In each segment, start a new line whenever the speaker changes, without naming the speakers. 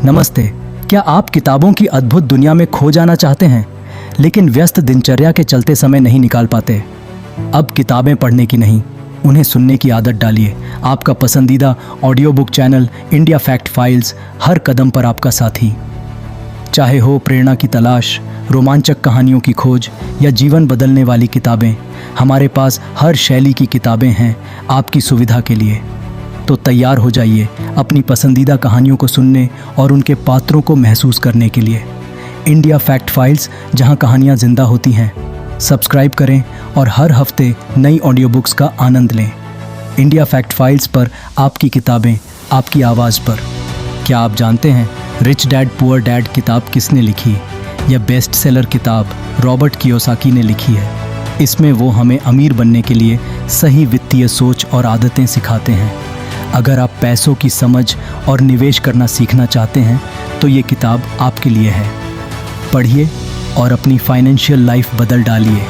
नमस्ते। क्या आप किताबों की अद्भुत दुनिया में खो जाना चाहते हैं, लेकिन व्यस्त दिनचर्या के चलते समय नहीं निकाल पाते? अब किताबें पढ़ने की नहीं, उन्हें सुनने की आदत डालिए। आपका पसंदीदा audio book channel India fact files हर कदम पर आपका साथी। चाहे हो प्रेरणा की तलाश, रोमांचक कहानियों की खोज या जीवन बदलने वाली किताबें, हमारे पास हर शैली की किताबें हैं आपकी सुविधा के लिए। तो तैयार हो जाइए अपनी पसंदीदा कहानियों को सुनने और उनके पात्रों को महसूस करने के लिए। इंडिया फैक्ट फाइल्स, जहां कहानियां जिंदा होती हैं। सब्सक्राइब करें और हर हफ्ते नई ऑडियो बुक्स का आनंद लें। इंडिया फैक्ट फाइल्स पर आपकी किताबें आपकी आवाज़ पर। क्या आप जानते हैं रिच डैड पुअर डैड किताब किसने लिखी? यह बेस्ट सेलर किताब रॉबर्ट कियोसाकी ने लिखी है। इसमें वो हमें अमीर बनने के लिए सही वित्तीय सोच और आदतें सिखाते हैं। अगर आप पैसों की समझ और निवेश करना सीखना चाहते हैं तो ये किताब आपके लिए है। पढ़िए और अपनी फाइनेंशियल लाइफ बदल डालिए।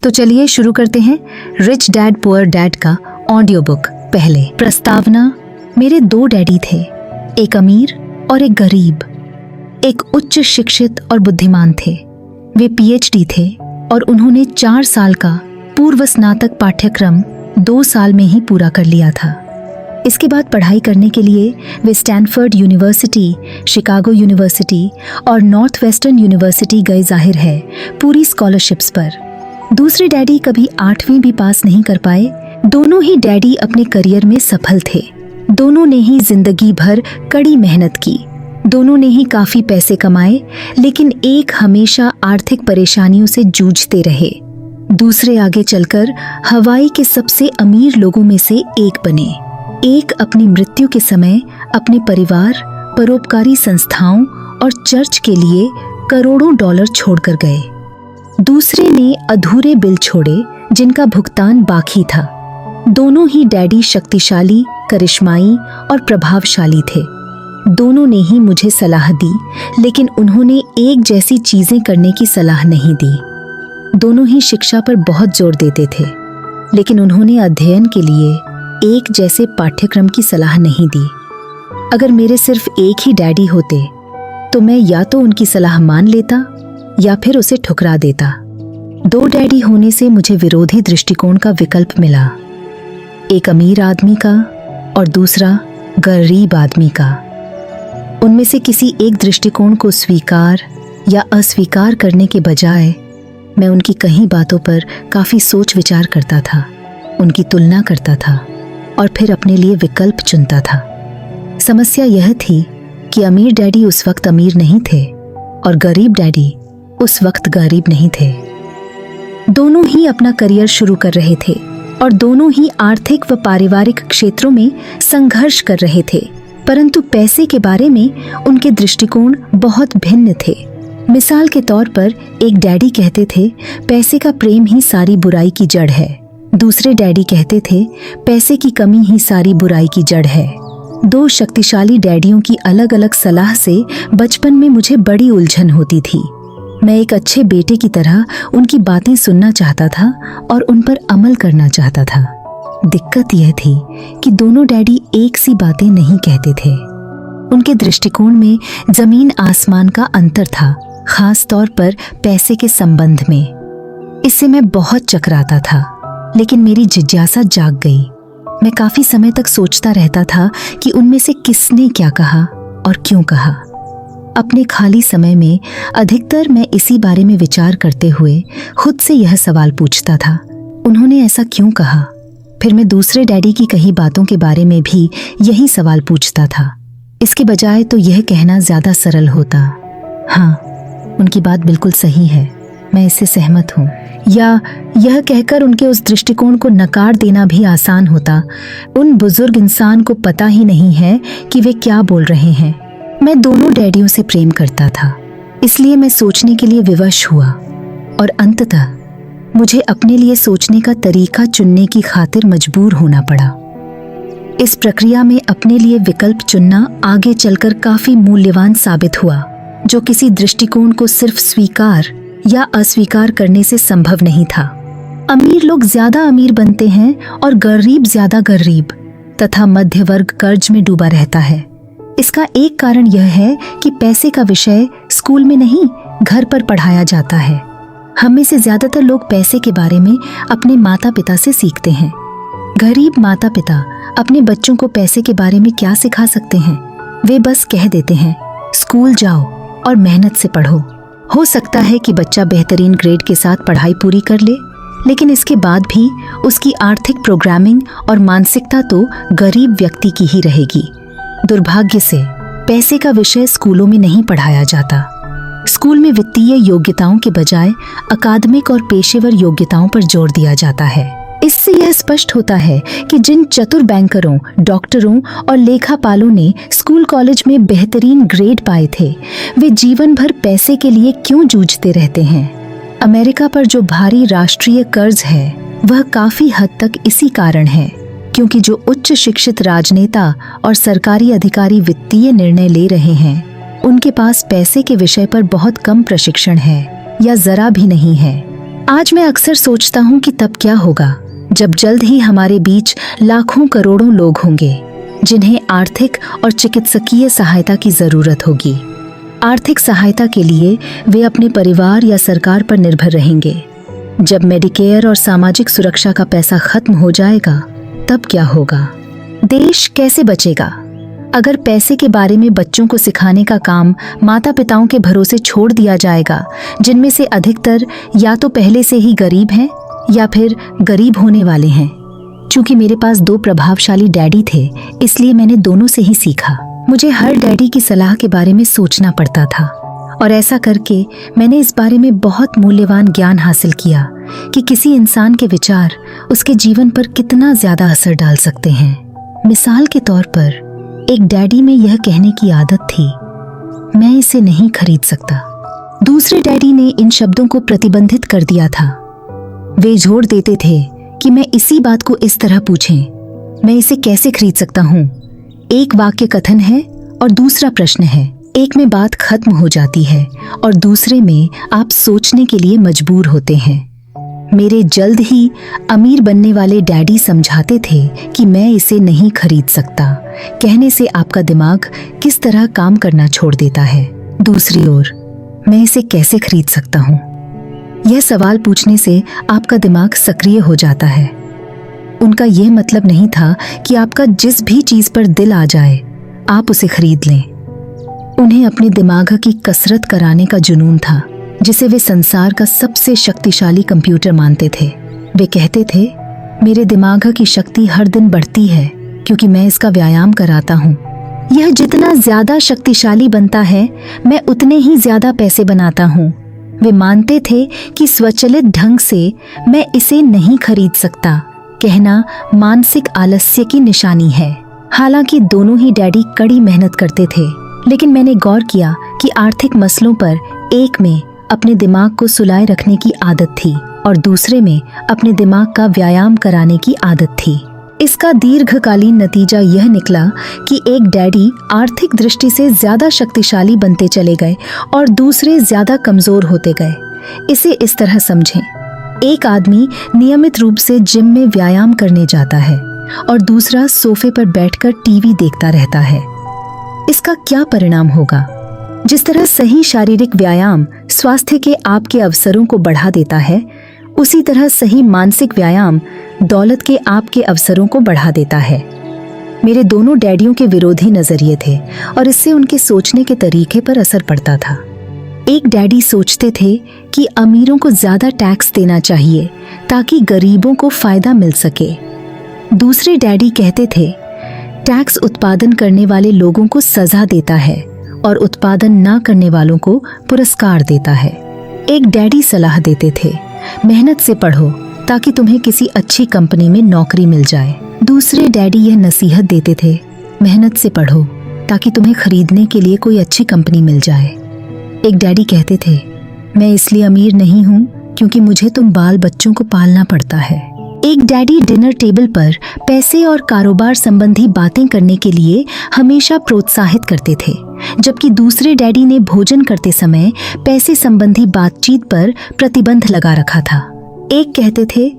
तो चलिए शुरू करते हैं रिच डैड पुअर डैड का ऑडियो बुक। पहले प्रस्तावना। मेरे 2 डैडी थे, एक अमीर और एक गरीब। एक उच्च शिक्षित और बुद्धिमान थे। वे पीएचडी थे और उन्होंने 4 साल का पूर्व स्नातक पाठ्यक्रम 2 साल में ही पूरा कर लिया था। इसके बाद पढ़ाई करने के लिए वे स्टैनफोर्ड यूनिवर्सिटी, शिकागो यूनिवर्सिटी और नॉर्थ वेस्टर्न यूनिवर्सिटी गए, जाहिर है पूरी स्कॉलरशिप्स पर। दूसरे डैडी कभी 8वीं भी पास नहीं कर पाए। दोनों ही डैडी अपने करियर में सफल थे। दोनों ने ही जिंदगी भर कड़ी मेहनत की। दोनों ने ही काफी पैसे कमाए, लेकिन एक हमेशा आर्थिक परेशानियों से जूझते रहे। दूसरे आगे चलकर हवाई के सबसे अमीर लोगों में से एक बने। एक अपनी मृत्यु के समय अपने परिवार, परोपकारी संस्थाओं और चर्च के लिए करोड़ों डॉलर छोड़कर गए। दूसरे ने अधूरे बिल छोड़े जिनका भुगतान बाकी था। दोनों ही डैडी शक्तिशाली, करिश्माई और प्रभावशाली थे। दोनों ने ही मुझे सलाह दी, लेकिन उन्होंने एक जैसी चीजें करने की सलाह नहीं दी। दोनों ही शिक्षा पर बहुत जोर देते थे, लेकिन उन्होंने अध्ययन के लिए एक जैसे पाठ्यक्रम की सलाह नहीं दी। अगर मेरे सिर्फ एक ही डैडी होते तो मैं या तो उनकी सलाह मान लेता या फिर उसे ठुकरा देता। 2 डैडी होने से मुझे विरोधी दृष्टिकोण का विकल्प मिला, एक अमीर आदमी का और दूसरा गरीब आदमी का। उनमें से किसी एक दृष्टिकोण को स्वीकार या अस्वीकार करने के बजाय मैं उनकी कई बातों पर काफी सोच विचार करता था, उनकी तुलना करता था और फिर अपने लिए विकल्प चुनता था। समस्या यह थी कि अमीर डैडी उस वक्त अमीर नहीं थे और गरीब डैडी उस वक्त गरीब नहीं थे। दोनों ही अपना करियर शुरू कर रहे थे और दोनों ही आर्थिक व पारिवारिक क्षेत्रों में संघर्ष कर रहे थे, परंतु पैसे के बारे में उनके दृष्टिकोण बहुत भिन्न थे। मिसाल के तौर पर एक डैडी कहते थे, पैसे का प्रेम ही सारी बुराई की जड़ है। दूसरे डैडी कहते थे, पैसे की कमी ही सारी बुराई की जड़ है। 2 शक्तिशाली डैडियों की अलग अलग सलाह से बचपन में मुझे बड़ी उलझन होती थी। मैं एक अच्छे बेटे की तरह उनकी बातें सुनना चाहता था और उन पर अमल करना चाहता था। दिक्कत यह थी कि दोनों डैडी एक सी बातें नहीं कहते थे। उनके दृष्टिकोण में जमीन आसमान का अंतर था, खास तौर पर पैसे के संबंध में। इससे मैं बहुत चकराता था, लेकिन मेरी जिज्ञासा जाग गई। मैं काफी समय तक सोचता रहता था कि उनमें से किसने क्या कहा और क्यों कहा। अपने खाली समय में अधिकतर मैं इसी बारे में विचार करते हुए खुद से यह सवाल पूछता था, उन्होंने ऐसा क्यों कहा? फिर मैं दूसरे डैडी की कही बातों के बारे में भी यही सवाल पूछता था। इसके बजाय तो यह कहना ज्यादा सरल होता, हाँ, उनकी बात बिल्कुल सही है, मैं इससे सहमत हूँ, या यह कहकर उनके उस दृष्टिकोण को नकार देना भी आसान होता, उन बुजुर्ग इंसान को पता ही नहीं है कि वे क्या बोल रहे हैं। मैं दोनों डैडियों से प्रेम करता था, इसलिए मैं सोचने के लिए विवश हुआ और अंततः मुझे अपने लिए सोचने का तरीका चुनने की खातिर मजबूर होना पड़ा। इस प्रक्रिया में अपने लिए विकल्प चुनना आगे चलकर काफी मूल्यवान साबित हुआ, जो किसी दृष्टिकोण को सिर्फ स्वीकार या अस्वीकार करने से संभव नहीं था। अमीर लोग ज्यादा अमीर बनते हैं और गरीब ज्यादा गरीब, तथा मध्य वर्ग कर्ज में डूबा रहता है। इसका एक कारण यह है कि पैसे का विषय स्कूल में नहीं, घर पर पढ़ाया जाता है। हम में से ज्यादातर लोग पैसे के बारे में अपने माता पिता से सीखते हैं। गरीब माता पिता अपने बच्चों को पैसे के बारे में क्या सिखा सकते हैं? वे बस कह देते हैं, स्कूल जाओ और मेहनत से पढ़ो। हो सकता है कि बच्चा बेहतरीन ग्रेड के साथ पढ़ाई पूरी कर ले, लेकिन इसके बाद भी उसकी आर्थिक प्रोग्रामिंग और मानसिकता तो गरीब व्यक्ति की ही रहेगी। दुर्भाग्य से पैसे का विषय स्कूलों में नहीं पढ़ाया जाता। स्कूल में वित्तीय योग्यताओं के बजाय अकादमिक और पेशेवर योग्यताओं पर जोर दिया जाता है। इससे यह स्पष्ट होता है कि जिन चतुर बैंकरों, डॉक्टरों और लेखापालों ने स्कूल कॉलेज में बेहतरीन ग्रेड पाए थे, वे जीवन भर पैसे के लिए क्यों जूझते रहते हैं। अमेरिका पर जो भारी राष्ट्रीय कर्ज है वह काफी हद तक इसी कारण है, क्योंकि जो उच्च शिक्षित राजनेता और सरकारी अधिकारी वित्तीय निर्णय ले रहे हैं, उनके पास पैसे के विषय पर बहुत कम प्रशिक्षण है या जरा भी नहीं है। आज मैं अक्सर सोचता हूँ कि तब क्या होगा जब जल्द ही हमारे बीच लाखों करोड़ों लोग होंगे जिन्हें आर्थिक और चिकित्सकीय सहायता की जरूरत होगी। आर्थिक सहायता के लिए वे अपने परिवार या सरकार पर निर्भर रहेंगे। जब मेडिकेयर और सामाजिक सुरक्षा का पैसा खत्म हो जाएगा, तब क्या होगा? देश कैसे बचेगा? अगर पैसे के बारे में बच्चों को सिखाने का काम माता पिताओं के भरोसे छोड़ दिया जाएगा, जिनमें से अधिकतर या तो पहले से ही गरीब हैं या फिर गरीब होने वाले हैं। चूंकि मेरे पास 2 प्रभावशाली डैडी थे, इसलिए मैंने दोनों से ही सीखा। मुझे हर डैडी की सलाह के बारे में सोचना पड़ता था, और ऐसा करके मैंने इस बारे में बहुत मूल्यवान ज्ञान हासिल किया कि किसी इंसान के विचार उसके जीवन पर कितना ज्यादा असर डाल सकते हैं। मिसाल के तौर पर, एक डैडी में यह कहने की आदत थी, मैं इसे नहीं खरीद सकता। दूसरे डैडी ने इन शब्दों को प्रतिबंधित कर दिया था। वे जोर देते थे कि मैं इसी बात को इस तरह पूछें, मैं इसे कैसे खरीद सकता हूँ। एक वाक्य कथन है और दूसरा प्रश्न है। एक में बात खत्म हो जाती है और दूसरे में आप सोचने के लिए मजबूर होते हैं। मेरे जल्द ही अमीर बनने वाले डैडी समझाते थे कि मैं इसे नहीं खरीद सकता कहने से आपका दिमाग किस तरह काम करना छोड़ देता है। दूसरी ओर, मैं इसे कैसे खरीद सकता हूँ? यह सवाल पूछने से आपका दिमाग सक्रिय हो जाता है। उनका यह मतलब नहीं था कि आपका जिस भी चीज पर दिल आ जाए आप उसे खरीद लें। उन्हें अपने दिमाग की कसरत कराने का जुनून था, जिसे वे संसार का सबसे शक्तिशाली कंप्यूटर मानते थे। वे कहते थे, मेरे दिमाग की शक्ति हर दिन बढ़ती है क्योंकि मैं इसका व्यायाम कराता हूँ। यह जितना ज्यादा शक्तिशाली बनता है, मैं उतने ही ज्यादा पैसे बनाता हूँ। वे मानते थे कि स्वचालित ढंग से मैं इसे नहीं खरीद सकता कहना मानसिक आलस्य की निशानी है। हालांकि दोनों ही डैडी कड़ी मेहनत करते थे, लेकिन मैंने गौर किया कि आर्थिक मसलों पर एक में अपने दिमाग को सुलाए रखने की आदत थी और दूसरे में अपने दिमाग का व्यायाम कराने की आदत थी। इसका दीर्घकालीन नतीजा यह निकला कि एक डैडी आर्थिक दृष्टि से ज्यादा शक्तिशाली बनते चले गए और दूसरे ज्यादा कमजोर होते गए। इसे इस तरह समझें, एक आदमी नियमित रूप से जिम में व्यायाम करने जाता है और दूसरा सोफे पर बैठकर टीवी देखता रहता है। इसका क्या परिणाम होगा? जिस तरह सही शारीरिक व्यायाम स्वास्थ्य के आपके अवसरों को बढ़ा देता है, उसी तरह सही मानसिक व्यायाम दौलत के आपके अवसरों को बढ़ा देता है। मेरे दोनों डैडियों के विरोधी नजरिए थे और इससे उनके सोचने के तरीके पर असर पड़ता था। एक डैडी सोचते थे कि अमीरों को ज्यादा टैक्स देना चाहिए ताकि गरीबों को फायदा मिल सके। दूसरे डैडी कहते थे, टैक्स उत्पादन करने वाले लोगों को सजा देता है और उत्पादन ना करने वालों को पुरस्कार देता है। एक डैडी सलाह देते थे, मेहनत से पढ़ो ताकि तुम्हें किसी अच्छी कंपनी में नौकरी मिल जाए। दूसरे डैडी यह नसीहत देते थे, मेहनत से पढ़ो ताकि तुम्हें खरीदने के लिए कोई अच्छी कंपनी मिल जाए। एक डैडी कहते थे, मैं इसलिए अमीर नहीं हूँ क्योंकि मुझे तुम बाल बच्चों को पालना पड़ता है। एक डैडी डिनर टेबल पर पैसे और कारोबार संबंधी बातें करने के लिए हमेशा प्रोत्साहित करते थे, जबकि दूसरे डैडी ने भोजन करते समय पैसे संबंधी बातचीत पर प्रतिबंध लगा रखा था। एक कहते थे,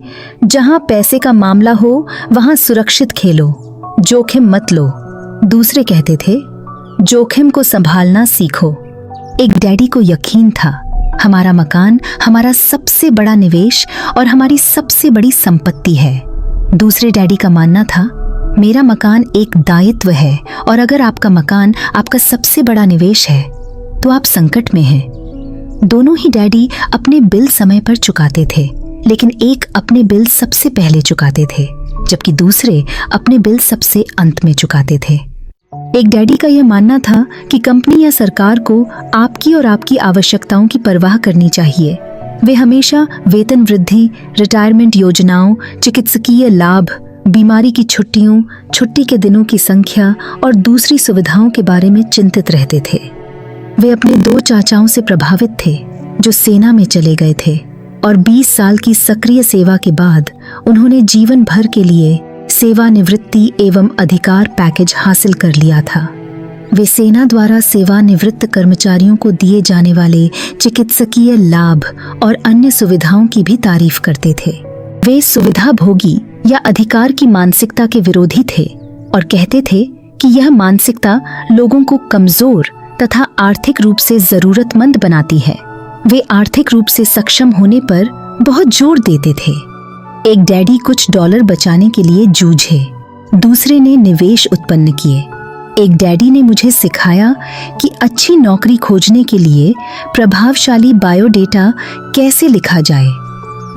जहां पैसे का मामला हो वहां सुरक्षित खेलो, जोखिम मत लो। दूसरे कहते थे, जोखिम को संभालना सीखो। एक डैडी को यकीन था हमारा मकान हमारा सबसे बड़ा निवेश और हमारी सबसे बड़ी संपत्ति है। दूसरे डैडी का मानना था मेरा मकान एक दायित्व है और अगर आपका मकान आपका सबसे बड़ा निवेश है तो आप संकट में हैं। दोनों ही डैडी अपने बिल समय पर चुकाते थे, लेकिन एक अपने बिल सबसे पहले चुकाते थे जबकि दूसरे अपने बिल सबसे अंत में चुकाते थे। एक डैडी का यह मानना था कि कंपनी या सरकार को आपकी और आपकी आवश्यकताओं की परवाह करनी चाहिए। वे हमेशा वेतन वृद्धि, रिटायरमेंट योजनाओं, चिकित्सकीय लाभ, बीमारी की छुट्टियों, छुट्टी के दिनों की संख्या और दूसरी सुविधाओं के बारे में चिंतित रहते थे। वे अपने 2 चाचाओं से प्रभावित थे जो सेना में चले गए थे और 20 साल की सक्रिय सेवा के बाद उन्होंने जीवन भर के लिए सेवानिवृत्ति एवं अधिकार पैकेज हासिल कर लिया था। वे सेना द्वारा सेवानिवृत्त कर्मचारियों को दिए जाने वाले चिकित्सकीय लाभ और अन्य सुविधाओं की भी तारीफ करते थे। वे सुविधा भोगी या अधिकार की मानसिकता के विरोधी थे और कहते थे कि यह मानसिकता लोगों को कमजोर तथा आर्थिक रूप से जरूरतमंद बनाती है। वे आर्थिक रूप से सक्षम होने पर बहुत जोर देते थे। एक डैडी कुछ डॉलर बचाने के लिए जूझे, दूसरे ने निवेश उत्पन्न किए। एक डैडी ने मुझे सिखाया कि अच्छी नौकरी खोजने के लिए प्रभावशाली बायोडेटा कैसे लिखा जाए।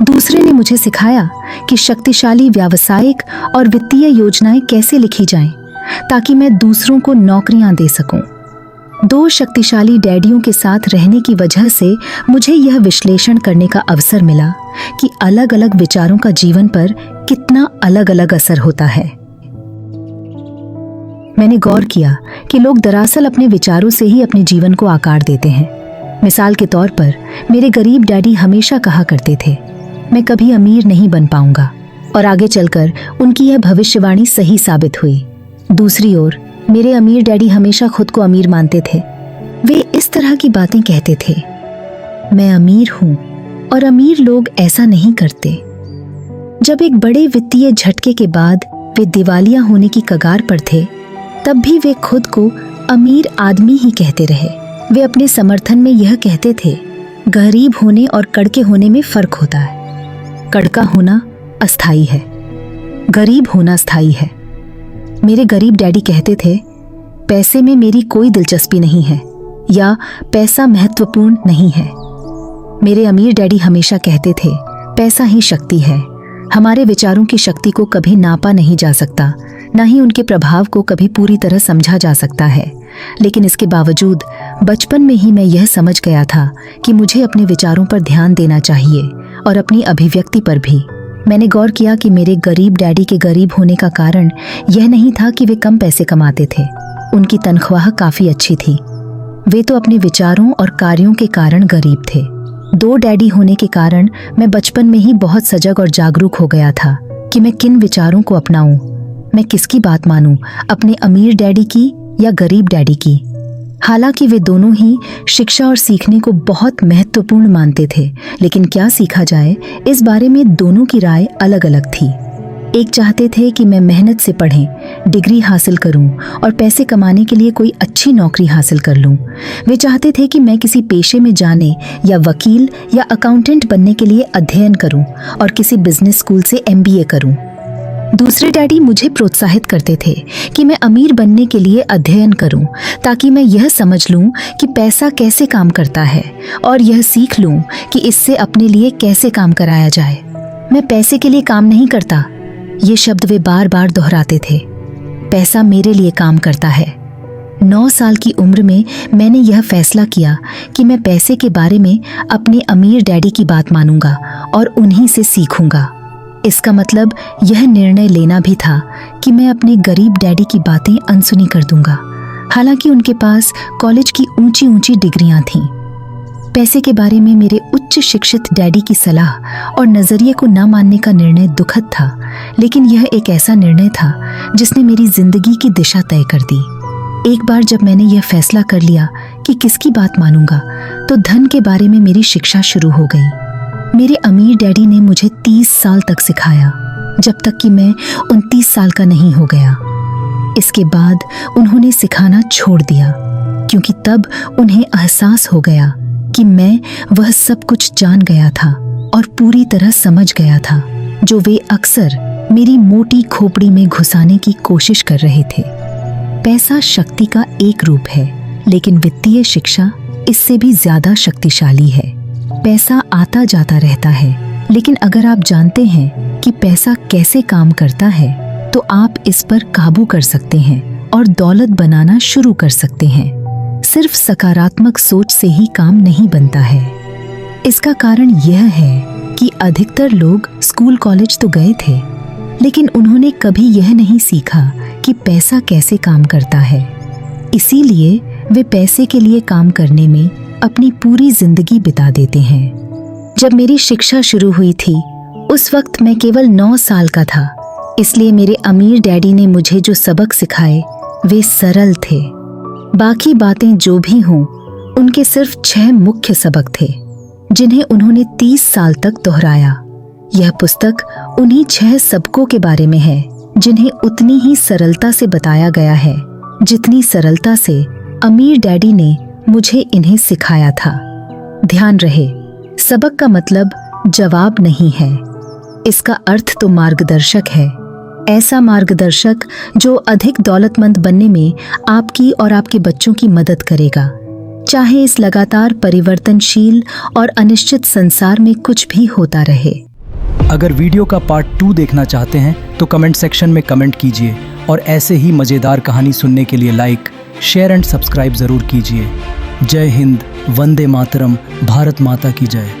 दूसरे ने मुझे सिखाया कि शक्तिशाली व्यावसायिक और वित्तीय योजनाएं कैसे लिखी जाएं, ताकि मैं दूसरों को नौकरियां दे सकूं। 2 शक्तिशाली डैडियों के साथ रहने की वजह से मुझे यह विश्लेषण करने का अवसर मिला कि अलग अलग विचारों का जीवन पर कितना अलग अलग असर होता है। मैंने गौर किया कि लोग दरअसल अपने विचारों से ही अपने जीवन को आकार देते हैं। मिसाल के तौर पर मेरे गरीब डैडी हमेशा कहा करते थे, मैं कभी अमीर नहीं बन पाऊंगा, और आगे चलकर उनकी यह भविष्यवाणी सही साबित हुई। दूसरी ओर मेरे अमीर डैडी हमेशा खुद को अमीर मानते थे। वे इस तरह की बातें कहते थे, मैं अमीर हूं और अमीर लोग ऐसा नहीं करते। जब एक बड़े वित्तीय झटके के बाद वे दिवालिया होने की कगार पर थे, तब भी वे खुद को अमीर आदमी ही कहते रहे। वे अपने समर्थन में यह कहते थे, गरीब होने और कड़के होने में फर्क होता है। कड़का होना अस्थाई है, गरीब होना स्थायी है। मेरे गरीब डैडी कहते थे, पैसे में मेरी कोई दिलचस्पी नहीं है या पैसा महत्वपूर्ण नहीं है। मेरे अमीर डैडी हमेशा कहते थे, पैसा ही शक्ति है। हमारे विचारों की शक्ति को कभी नापा नहीं जा सकता, न ही उनके प्रभाव को कभी पूरी तरह समझा जा सकता है। लेकिन इसके बावजूद बचपन में ही मैं यह समझ गया था कि मुझे अपने विचारों पर ध्यान देना चाहिए और अपनी अभिव्यक्ति पर भी। मैंने गौर किया कि मेरे गरीब डैडी के गरीब होने का कारण यह नहीं था कि वे कम पैसे कमाते थे। उनकी तनख्वाह काफी अच्छी थी। वे तो अपने विचारों और कार्यों के कारण गरीब थे। 2 डैडी होने के कारण मैं बचपन में ही बहुत सजग और जागरूक हो गया था कि मैं किन विचारों को अपनाऊं, मैं किसकी बात मानूं, अपने अमीर डैडी की या गरीब डैडी की। हालांकि वे दोनों ही शिक्षा और सीखने को बहुत महत्वपूर्ण मानते थे, लेकिन क्या सीखा जाए इस बारे में दोनों की राय अलग अलग थी। एक चाहते थे कि मैं मेहनत से पढ़ें, डिग्री हासिल करूं और पैसे कमाने के लिए कोई अच्छी नौकरी हासिल कर लूं। वे चाहते थे कि मैं किसी पेशे में जाने या वकील या अकाउंटेंट बनने के लिए अध्ययन करूं और किसी बिजनेस स्कूल से MBA करूं। दूसरे डैडी मुझे प्रोत्साहित करते थे कि मैं अमीर बनने के लिए अध्ययन करूं, ताकि मैं यह समझ लूं कि पैसा कैसे काम करता है और यह सीख लूं कि इससे अपने लिए कैसे काम कराया जाए। मैं पैसे के लिए काम नहीं करता, ये शब्द वे बार बार दोहराते थे। पैसा मेरे लिए काम करता है। 9 साल की उम्र में मैंने यह फैसला किया कि मैं पैसे के बारे में अपने अमीर डैडी की बात मानूंगा और उन्हीं से सीखूंगा। इसका मतलब यह निर्णय लेना भी था कि मैं अपने गरीब डैडी की बातें अनसुनी कर दूंगा, हालांकि उनके पास कॉलेज की ऊंची ऊंची डिग्रियां थीं। पैसे के बारे में मेरे उच्च शिक्षित डैडी की सलाह और नजरिए को न मानने का निर्णय दुखद था, लेकिन यह एक ऐसा निर्णय था जिसने मेरी जिंदगी की दिशा तय कर दी। एक बार जब मैंने यह फैसला कर लिया कि किसकी बात मानूंगा, तो धन के बारे में मेरी शिक्षा शुरू हो गई। मेरे अमीर डैडी ने मुझे 30 साल तक सिखाया, जब तक कि मैं 29 साल का नहीं हो गया। इसके बाद उन्होंने सिखाना छोड़ दिया, क्योंकि तब उन्हें एहसास हो गया कि मैं वह सब कुछ जान गया था और पूरी तरह समझ गया था जो वे अक्सर मेरी मोटी खोपड़ी में घुसाने की कोशिश कर रहे थे। पैसा शक्ति का एक रूप है, लेकिन वित्तीय शिक्षा इससे भी ज्यादा शक्तिशाली है। पैसा आता जाता रहता है, लेकिन अगर आप जानते हैं कि पैसा कैसे काम करता है तो आप इस पर काबू कर सकते हैं और दौलत बनाना शुरू कर सकते हैं। सिर्फ सकारात्मक सोच से ही काम नहीं बनता है। इसका कारण यह है कि अधिकतर लोग स्कूल कॉलेज तो गए थे, लेकिन उन्होंने कभी यह नहीं सीखा कि पैसा कैसे काम करता है। इसीलिए वे पैसे के लिए काम करने में अपनी पूरी जिंदगी बिता देते हैं। जब मेरी शिक्षा शुरू हुई थी उस वक्त मैं केवल 9 साल का था, इसलिए मेरे अमीर डैडी ने मुझे जो सबक सिखाए वे सरल थे। बाकी बातें जो भी हों, उनके सिर्फ 6 मुख्य सबक थे जिन्हें उन्होंने 30 साल तक दोहराया। यह पुस्तक उन्हीं 6 सबकों के बारे में है जिन्हें उतनी ही सरलता से बताया गया है जितनी सरलता से अमीर डैडी ने मुझे इन्हें सिखाया था। ध्यान रहे, सबक का मतलब जवाब नहीं है, इसका अर्थ तो मार्गदर्शक है। ऐसा मार्गदर्शक जो अधिक दौलतमंद बनने में आपकी और आपके बच्चों की मदद करेगा, चाहे इस लगातार परिवर्तनशील और अनिश्चित संसार में कुछ भी होता रहे।
अगर वीडियो का पार्ट 2 देखना चाहते हैं तो कमेंट सेक्शन में कमेंट कीजिए और ऐसे ही मज़ेदार कहानी सुनने के लिए लाइक, शेयर एंड सब्सक्राइब ज़रूर कीजिए। जय हिंद, वंदे मातरम, भारत माता की जय।